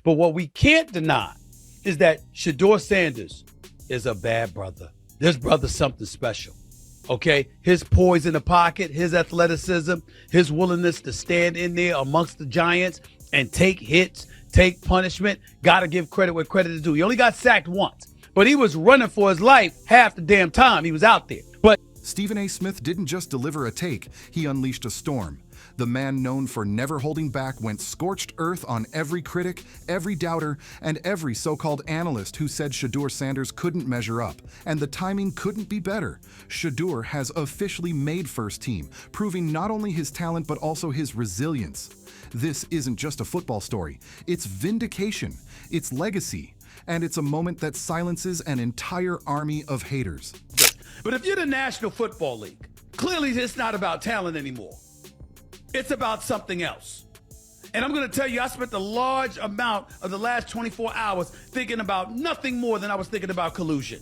But what we can't deny is that Shedeur Sanders is a bad brother. This brother's something special. Okay, his poise in the pocket, his athleticism, his willingness to stand in there amongst the giants and take hits, take punishment. Got to give credit where credit is due. He only got sacked once, but he was running for his life half the damn time he was out there. But Stephen A. Smith didn't just deliver a take, he unleashed a storm. The man known for never holding back went scorched earth on every critic, every doubter, and every so-called analyst who said Shedeur Sanders couldn't measure up, and the timing couldn't be better. Shedeur has officially made first team, proving not only his talent but also his resilience. This isn't just a football story, it's vindication, it's legacy, and it's a moment that silences an entire army of haters. But if you're the National Football League, clearly it's not about talent anymore. It's about something else. And I'm going to tell you, I spent a large amount of the last 24 hours thinking about nothing more than I was thinking about collusion.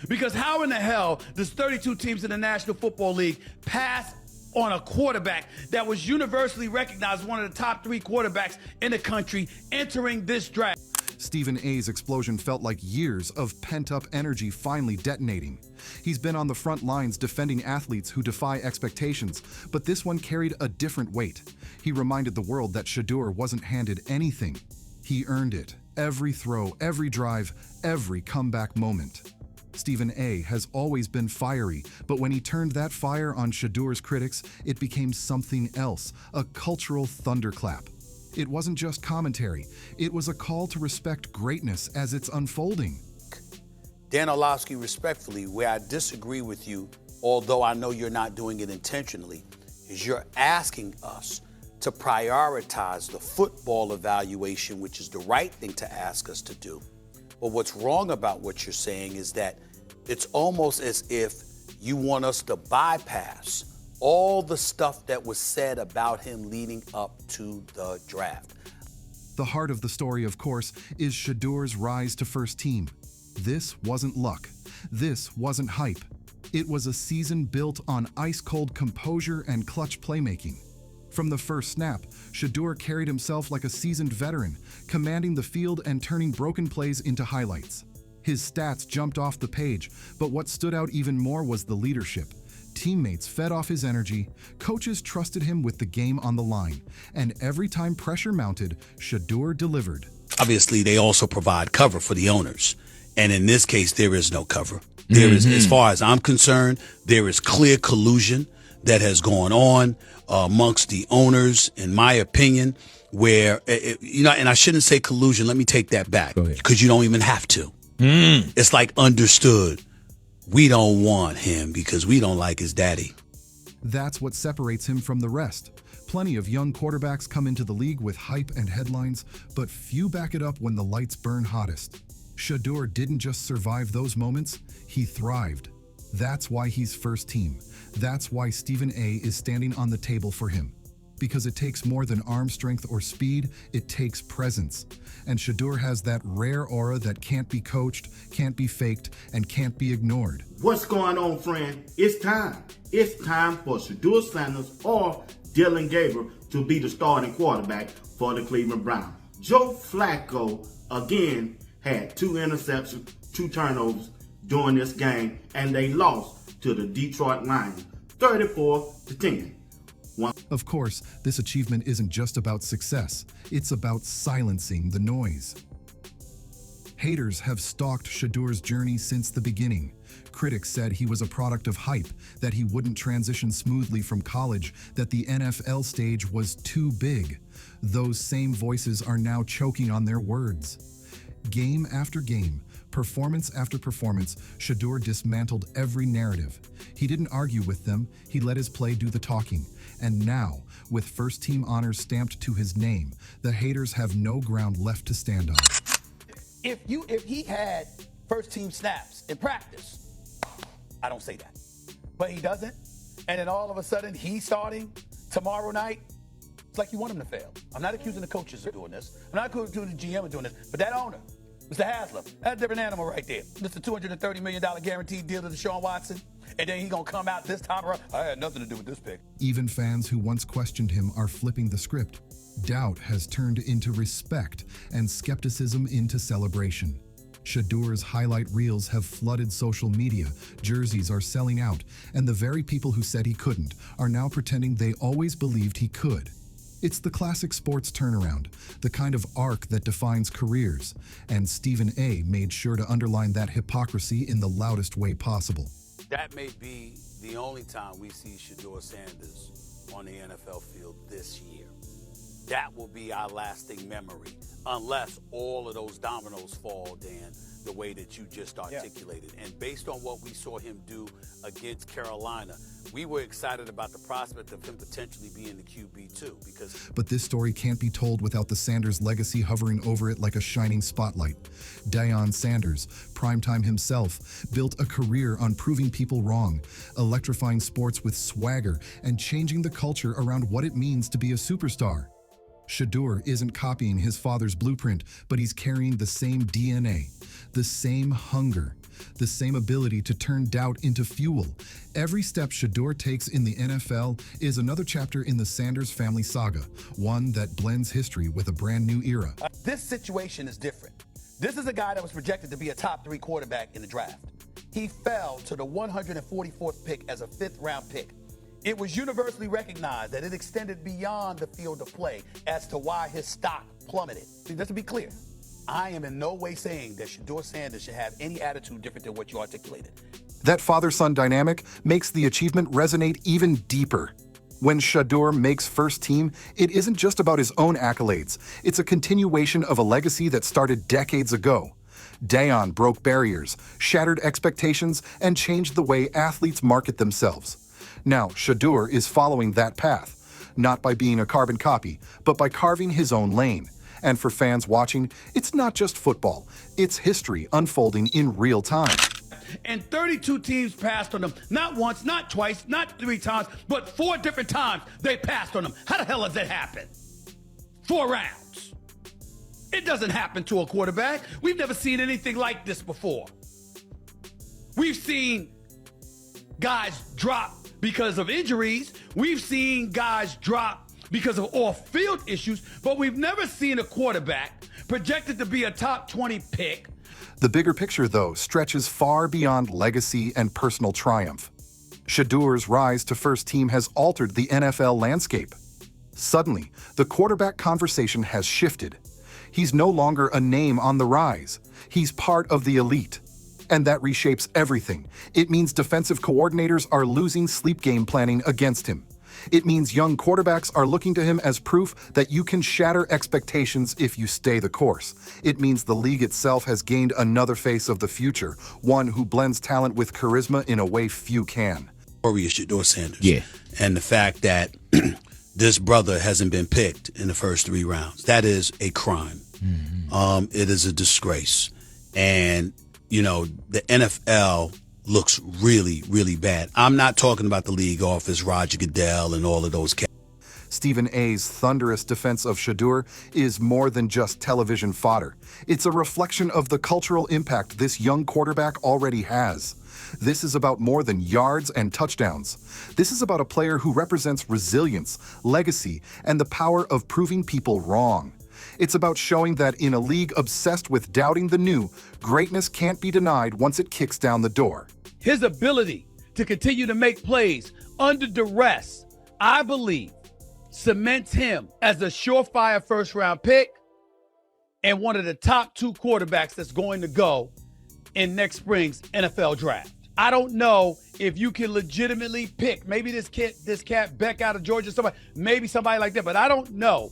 Because how in the hell does 32 teams in the National Football League pass on a quarterback that was universally recognized as one of the top 3 quarterbacks in the country entering this draft? Stephen A.'s explosion felt like years of pent-up energy finally detonating. He's been on the front lines defending athletes who defy expectations, but this one carried a different weight. He reminded the world that Shedeur wasn't handed anything. He earned it. Every throw, every drive, every comeback moment. Stephen A. has always been fiery, but when he turned that fire on Shedeur's critics, it became something else, a cultural thunderclap. It wasn't just commentary, it was a call to respect greatness as it's unfolding. Dan Orlovsky, respectfully, where I disagree with you, although I know you're not doing it intentionally, is you're asking us to prioritize the football evaluation, which is the right thing to ask us to do. But what's wrong about what you're saying is that it's almost as if you want us to bypass all the stuff that was said about him leading up to the draft. The heart of the story, of course, is Shedeur's rise to first team. This wasn't luck. This wasn't hype. It was a season built on ice-cold composure and clutch playmaking. From the first snap, Shedeur carried himself like a seasoned veteran, commanding the field and turning broken plays into highlights. His stats jumped off the page, but what stood out even more was the leadership. Teammates fed off his energy, coaches trusted him with the game on the line, and every time pressure mounted, Shedeur delivered. Obviously, they also provide cover for the owners. And in this case, there is no cover. There is, as far as I'm concerned, there is clear collusion that has gone on amongst the owners, in my opinion, where, and I shouldn't say collusion. Let me take that back, because you don't even have to. It's like understood. We don't want him because we don't like his daddy. That's what separates him from the rest. Plenty of young quarterbacks come into the league with hype and headlines, but few back it up when the lights burn hottest. Shedeur didn't just survive those moments, he thrived. That's why he's first team. That's why Stephen A. is standing on the table for him. Because it takes more than arm strength or speed, it takes presence. And Shedeur has that rare aura that can't be coached, can't be faked, and can't be ignored. What's going on, friend? It's time. It's time for Shedeur Sanders or Dillon Gabriel to be the starting quarterback for the Cleveland Browns. Joe Flacco, again, had 2 interceptions, 2 turnovers during this game, and they lost to the Detroit Lions, 34-10. Of course, this achievement isn't just about success, it's about silencing the noise. Haters have stalked Shedeur's journey since the beginning. Critics said he was a product of hype, that he wouldn't transition smoothly from college, that the NFL stage was too big. Those same voices are now choking on their words. Game after game, performance after performance, Shedeur dismantled every narrative. He didn't argue with them, he let his play do the talking. And now, with first-team honors stamped to his name, the haters have no ground left to stand on. If he had first-team snaps in practice, I don't say that. But he doesn't, and then all of a sudden he's starting tomorrow night. It's like you want him to fail. I'm not accusing the coaches of doing this. I'm not accusing the GM of doing this. But that owner, Mr. Haslam, that's a different animal right there. Mr. $230 million guaranteed deal to Deshaun Watson. and then he gonna come out this time around, I had nothing to do with this pick. Even fans who once questioned him are flipping the script. Doubt has turned into respect and skepticism into celebration. Shedeur's highlight reels have flooded social media, jerseys are selling out, and the very people who said he couldn't are now pretending they always believed he could. It's the classic sports turnaround, the kind of arc that defines careers, and Stephen A. made sure to underline that hypocrisy in the loudest way possible. That may be the only time we see Shedeur Sanders on the NFL field this year. That will be our lasting memory, unless all of those dominoes fall, Dan, the way that you just articulated. Yeah. And based on what we saw him do against Carolina, we were excited about the prospect of him potentially being the QB too, because... But this story can't be told without the Sanders legacy hovering over it like a shining spotlight. Deion Sanders, primetime himself, built a career on proving people wrong, electrifying sports with swagger, and changing the culture around what it means to be a superstar. Shedeur isn't copying his father's blueprint, but he's carrying the same DNA, the same hunger, the same ability to turn doubt into fuel. Every step Shedeur takes in the NFL is another chapter in the Sanders family saga, one that blends history with a brand new era. This situation is different. This is a guy that was projected to be a top 3 quarterback in the draft. He fell to the 144th pick as a 5th-round pick. It was universally recognized that it extended beyond the field of play as to why his stock plummeted. See, just to be clear, I am in no way saying that Shedeur Sanders should have any attitude different than what you articulated. That father-son dynamic makes the achievement resonate even deeper. When Shedeur makes first team, it isn't just about his own accolades. It's a continuation of a legacy that started decades ago. Deion broke barriers, shattered expectations, and changed the way athletes market themselves. Now, Shedeur is following that path, not by being a carbon copy, but by carving his own lane. And for fans watching, it's not just football, it's history unfolding in real time. And 32 teams passed on them, not once, not twice, not 3 times, but 4 different times they passed on them. How the hell does that happen? 4 rounds. It doesn't happen to a quarterback. We've never seen anything like this before. We've seen guys drop because of injuries. We've seen guys drop because of off-field issues, but we've never seen a quarterback projected to be a top 20 pick. The bigger picture, though, stretches far beyond legacy and personal triumph. Shedeur's rise to first team has altered the NFL landscape. Suddenly, the quarterback conversation has shifted. He's no longer a name on the rise. He's part of the elite. And that reshapes everything. It means defensive coordinators are losing sleep game planning against him. It means young quarterbacks are looking to him as proof that you can shatter expectations if you stay the course. It means the league itself has gained another face of the future, one who blends talent with charisma in a way few can. Story is Shedeur Sanders. Yeah. And the fact that this brother hasn't been picked in the first 3 rounds, that is a crime. Mm-hmm. It is a disgrace. And you know, the NFL looks really, really bad. I'm not talking about the league office, Roger Goodell, and all of those cats. Stephen A.'s thunderous defense of Shedeur is more than just television fodder. It's a reflection of the cultural impact this young quarterback already has. This is about more than yards and touchdowns. This is about a player who represents resilience, legacy, and the power of proving people wrong. It's about showing that in a league obsessed with doubting the new, greatness can't be denied once it kicks down the door. His ability to continue to make plays under duress, I believe, cements him as a surefire first-round pick and one of the top 2 quarterbacks that's going to go in next spring's NFL draft. I don't know if you can legitimately pick, maybe this cat Beck out of Georgia, maybe somebody like that, but I don't know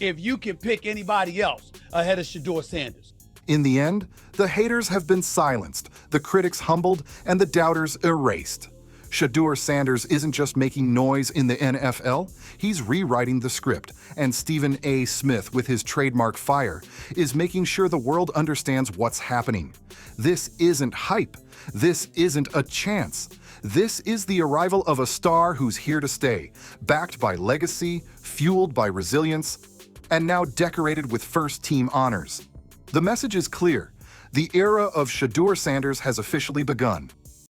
if you can pick anybody else ahead of Shedeur Sanders. In the end, the haters have been silenced, the critics humbled, and the doubters erased. Shedeur Sanders isn't just making noise in the NFL, he's rewriting the script, and Stephen A. Smith, with his trademark fire, is making sure the world understands what's happening. This isn't hype. This isn't a chance. This is the arrival of a star who's here to stay, backed by legacy, fueled by resilience, and now decorated with first-team honors. The message is clear. The era of Shedeur Sanders has officially begun.